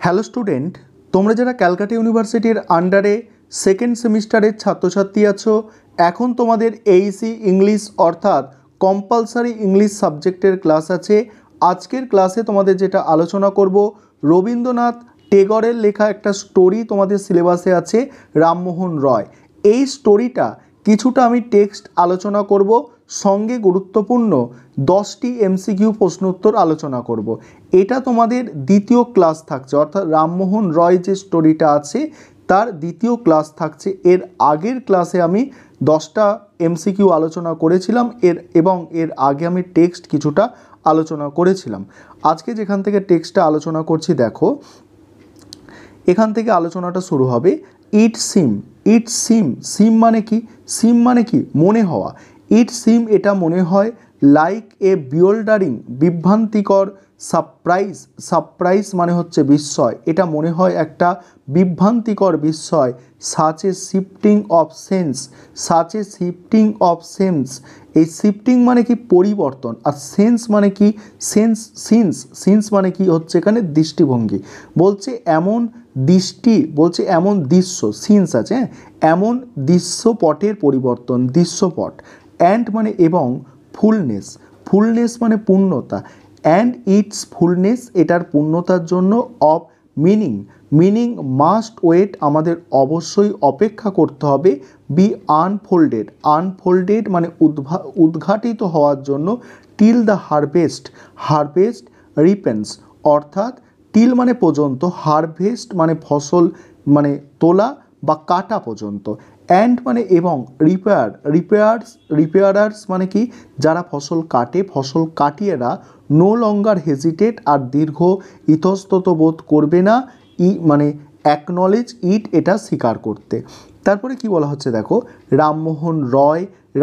Hello student, তোমরা যারা ক্যালকাটা ইউনিভার্সিটির আন্ডারে সেকেন্ড সেমিস্টারের ছাত্রছাত্রী আছো, এখন তোমাদের এইসি ইংলিশ অর্থাৎ কম্পালসারি ইংলিশ সাবজেক্টের ক্লাস আছে। আজকের ক্লাসে তোমাদের যেটা আলোচনা করব, রবীন্দ্রনাথ টেগরের লেখা একটা স্টোরি তোমাদের সিলেবাসে আছে, রামমোহন রয়। এই স্টোরিটা কিছুটা আমি টেক্সট আলোচনা করব, সঙ্গে গুরুত্বপূর্ণ 10টি এমসিকিউ প্রশ্ন উত্তর আলোচনা করব। এটা তোমাদের দ্বিতীয় ক্লাস থাকছে, অর্থাৎ রামমোহন রয় যে স্টোরিটা আছে তার দ্বিতীয় ক্লাস থাকছে। এর আগের ক্লাসে আমি 10টা এমসিকিউ আলোচনা করেছিলাম, এর আগে আমি টেক্সট কিছুটা আলোচনা করেছিলাম। আজকে যেখান থেকে টেক্সটটা আলোচনা করছি, দেখো এখান থেকে আলোচনাটা শুরু হবে। ইট সিম মানে কি? সিম মানে কি? মনে হওয়া। ইট সিম এটা মনে হয়, লাইক এ বিওল্ডারিং বিভ্রান্তিকর সারপ্রাইজ মানে হচ্ছে বিস্ময়, এটা মনে হয় একটা বিভ্রান্তিকর বিস্ময়। Such a shifting of sense, এই শিফটিং মানে কি? পরিবর্তন। আর সেন্স মানে কি? সিন্স মানে কি হচ্ছে এখানে দৃষ্টিভঙ্গি। বলছে এমন দৃশ্য, সিন্স আছে, এমন দৃশ্যপটের পরিবর্তন, দৃশ্যপট। অ্যান্ড মানে এবং, ফুলনেস মানে পূর্ণতা। অ্যান্ড ইটস ফুলনেস এটার পূর্ণতার জন্য, অফ মিনিং মাস্ট ওয়েট আমাদের অবশ্যই অপেক্ষা করতে হবে, বি আনফোল্ডেড মানে উদ্ঘাটিত হওয়ার জন্য, টিল দ্য হারভেস্ট রিপেন্স, অর্থাৎ টিল মানে পর্যন্ত, হারভেস্ট মানে ফসল মানে তোলা বা কাটা পর্যন্ত। অ্যান্ড মানে এবং, রিপেয়ারার্স মানে কি? যারা ফসল কাটে, ফসল কাটিয়েরা, নো লঙ্গার হেজিটেট আর দীর্ঘ ইতস্তত বোধ করবে না, মানে অ্যাকনলেজ ইট এটা স্বীকার করতে। তারপরে কি বলা হচ্ছে দেখো,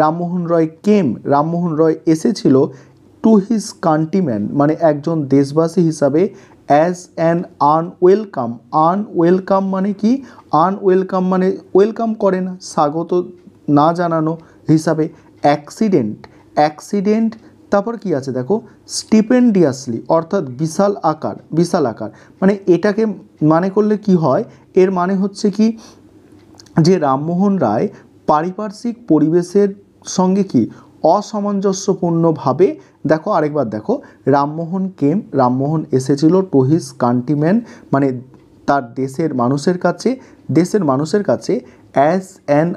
রামমোহন রয় এসেছিল টু হিজ কান্ট্রিম্যান মানে একজন দেশবাসী হিসাবে, অ্যাজ অ্যান আনওয়েলকাম মানে কি? আনওয়েলকাম মানে ওয়েলকাম করে না, স্বাগত না জানানো হিসাবে। অ্যাক্সিডেন্ট তারপর কি আছে দেখো, স্টিপেন্ডিয়াসলি অর্থাৎ বিশাল আকার মানে এটাকে মানে করলে কি হয়, এর মানে হচ্ছে কি যে রামমোহন রায় পারিপার্শ্বিক পরিবেশের সঙ্গে কি অসামঞ্জস্যপূর্ণভাবে, দেখো আরেকবার দেখো, রামমোহন এসেছিল টু হিজ কান্ট্রিম্যান মানে তার দেশের মানুষের কাছে অ্যাজ অ্যান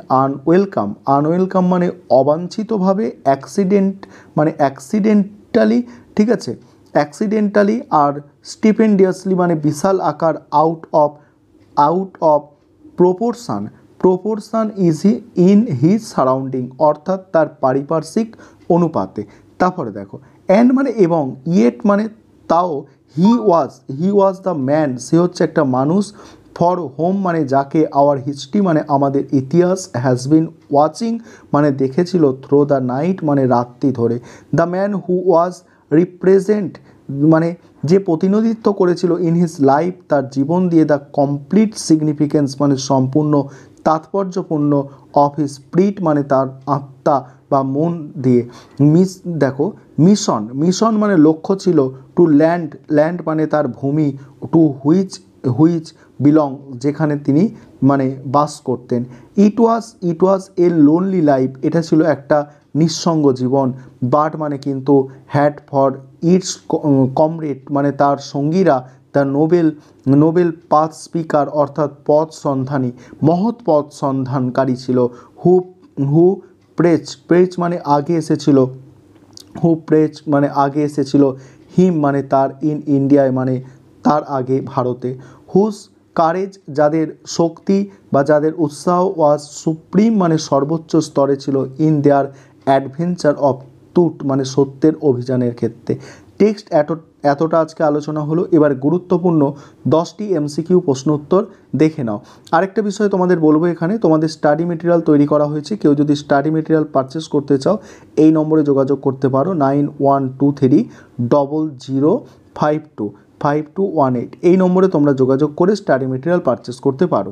আনওয়েলকাম মানে অবাঞ্ছিতভাবে, অ্যাক্সিডেন্টালি, ঠিক আছে, অ্যাক্সিডেন্টালি। আর স্টিপেন্ডিয়াসলি মানে বিশাল আকার, out of proportion in his surrounding অর্থাৎ তার পারিপার্শ্বিক অনুপাতে। তারপরে দেখো, অ্যান্ড মানে এবং, ইয়েট মানে তাও, হি ওয়াজ দ্য ম্যান সে হচ্ছে একটা মানুষ, ফর হোম মানে যাকে, আওয়ার হিস্ট্রি মানে আমাদের ইতিহাস, হ্যাজ বিন ওয়াচিং মানে দেখেছিল, থ্রো দ্য নাইট মানে রাত্রি ধরে, the man who was represent মানে যে প্রতিনিধিত্ব করেছিল, ইন হিজ লাইফ তার জীবন দিয়ে, দ্য কমপ্লিট সিগনিফিকেন্স মানে সম্পূর্ণ তাৎপর্যপূর্ণ, অফ হিজ স্পিরিট মানে তার আত্মা বা মন দিয়ে। দেখো মিশন মানে লক্ষ্য ছিল, টু ল্যান্ড মানে তার ভূমি, টু হুইচ বিলং যেখানে তিনি মানে বাস করতেন। ইট ওয়াজ এ লোনলি লাইফ এটা ছিল একটা নিঃসঙ্গ জীবন। বাট মানে কিন্তু, হ্যাড ফর ইটস কমরেড মানে তার সঙ্গীরা, দ্য নোবেল পাথ স্পিকার অর্থাৎ মহৎ পথ সন্ধানকারী ছিল। হু প্রেজ মানে আগে এসেছিল, হিম মানে তার, ইন ইন্ডিয়ায় মানে তার আগে ভারতে। হুজ কারেজ যাদের শক্তি বা যাদের উৎসাহ, ওয়াজ সুপ্রিম মানে সর্বোচ্চ স্তরে ছিল, in their adventure of truth মানে সত্যের অভিযানের ক্ষেত্রে। টেক্সট এতটা আজকে আলোচনা হলো। এবার গুরুত্বপূর্ণ 10টি এমসিকিউ প্রশ্ন উত্তর দেখে নাও। আরেকটা বিষয় তোমাদের বলবো, এখানে তোমাদের স্টাডি মেটেরিয়াল তৈরি করা হয়েছে, কেউ যদি স্টাডি মেটেরিয়াল পারচেস করতে চাও এই নম্বরে যোগাযোগ করতে পারো, 912300525218 এই নম্বরে তোমরা যোগাযোগ করে স্টাডি মেটেরিয়াল পারচেস করতে পারো।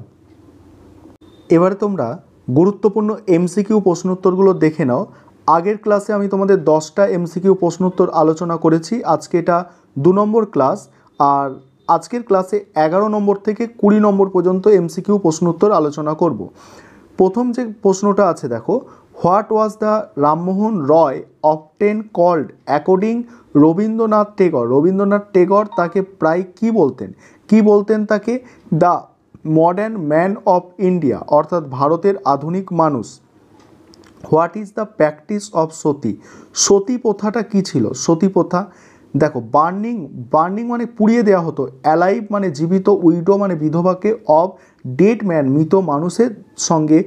এবারে তোমরা গুরুত্বপূর্ণ এমসিকিউ প্রশ্ন উত্তরগুলো দেখে নাও। আগের ক্লাসে আমি তোমাদের 10টা এমসিকিউ প্রশ্ন উত্তর আলোচনা করেছি, আজকে এটা 2 নম্বর ক্লাস। আর আজকের ক্লাসে 11 নম্বর থেকে 20 নম্বর পর্যন্ত এমসিকিউ প্রশ্ন উত্তর আলোচনা করব। প্রথম যে প্রশ্নটা আছে দেখো, what was the Rammohan Roy often called according Rabindranath Tagore. Rabindranath Tagore তাকে প্রায় কি বলতেন তাকে? The modern man of India, অর্থাৎ ভারতের আধুনিক মানুষ। What is the practice of sati. সতী প্রথাটা কী ছিল? সতী প্রথা দেখো, বার্নিং মানে পুড়িয়ে দেওয়া হতো, অ্যালাইভ মানে জীবিত, উইডো মানে বিধবাকে, অফ ডেড ম্যান মৃত মানুষের সঙ্গে,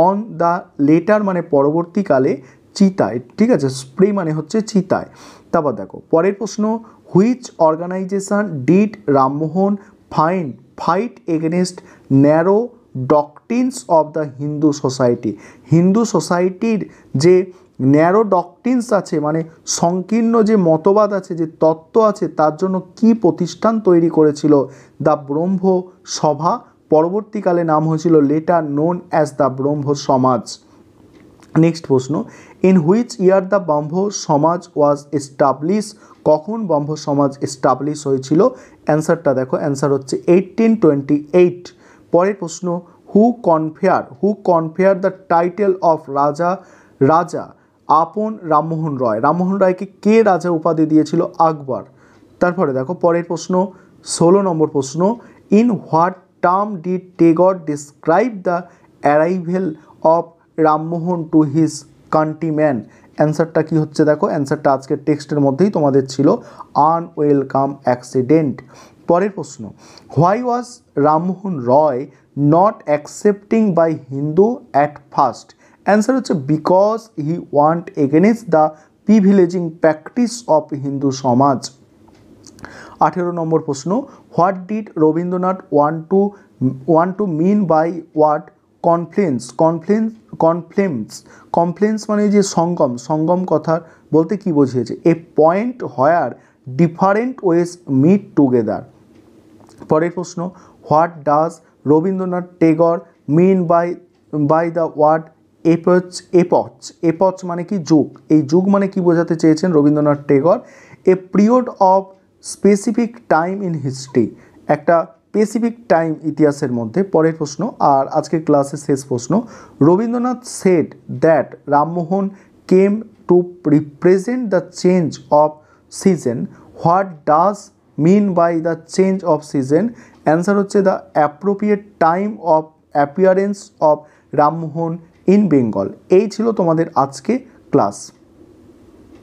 অন দ্য লেটার মানে পরবর্তীকালে, চিতায়, ঠিক আছে, স্প্রে মানে হচ্ছে চিতায়। তারপর দেখো পরের প্রশ্ন, which organisation did Rammohan fight against narrow doctrines of the Hindu society. Hindu সোসাইটির যে ন্যারো ডকট্রিনস আছে, মানে সংকীর্ণ যে মতবাদ আছে, যে তত্ত্ব আছে, তার জন্য কি প্রতিষ্ঠান তৈরি করেছিল? দ্য ব্রহ্ম সভা, পরবর্তীকালে নাম হয়েছিল লেটার নোন অ্যাজ দ্য ব্রহ্ম সমাজ। নেক্সট প্রশ্ন, ইন হুইচ ইয়ার দ্য ব্রহ্ম সমাজ ওয়াজ এস্টাবলিশ। কখন ব্রহ্ম সমাজ এস্টাবলিশ হয়েছিল? অ্যান্সারটা দেখো, অ্যান্সার হচ্ছে 1828। পরের প্রশ্ন, হু কনফেয়ার দ্য টাইটেল অফ রাজা আপন রামমোহন রয়। রামমোহন রায়কে কে রাজা উপাধি দিয়েছিল? আকবর। তারপরে দেখো পরের প্রশ্ন, 16 নম্বর প্রশ্ন, in what term did Tagore describe the arrival of Rammohan to his countryman. অ্যান্সারটা কি হচ্ছে দেখো, অ্যান্সারটা আজকের টেক্সটের মধ্যেই তোমাদের ছিল, আনওয়েলকাম অ্যাক্সিডেন্ট। পরের প্রশ্ন, why was Rammohan Roy not accepting by Hindu at first. Answer হচ্ছে because he want against the privileging practice of Hindu সমাজ। 18 নম্বর প্রশ্ন, what did Rabindranath want to mean by word confluence মানে যে সঙ্গম কথা বলতে কি বুঝিয়েছে? A point where different ways meet together. পরের প্রশ্ন, what does Rabindranath Tagore mean by the word epoch মানে কি? যুগ। এই যুগ মানে কি বোঝাতে চেয়েছেন Rabindranath Tagore? A period of specific time in history, একটা স্পেসিফিক টাইম ইতিহাসের মধ্যে। পরের প্রশ্ন আর আজকের ক্লাসের শেষ প্রশ্ন, Rabindranath said that Rammohan came to represent the change of season. What does mean by the change of season? Answer হচ্ছে the appropriate time of appearance of Rammohan in Bengal. এই ছিল তোমাদের আজকে ক্লাস।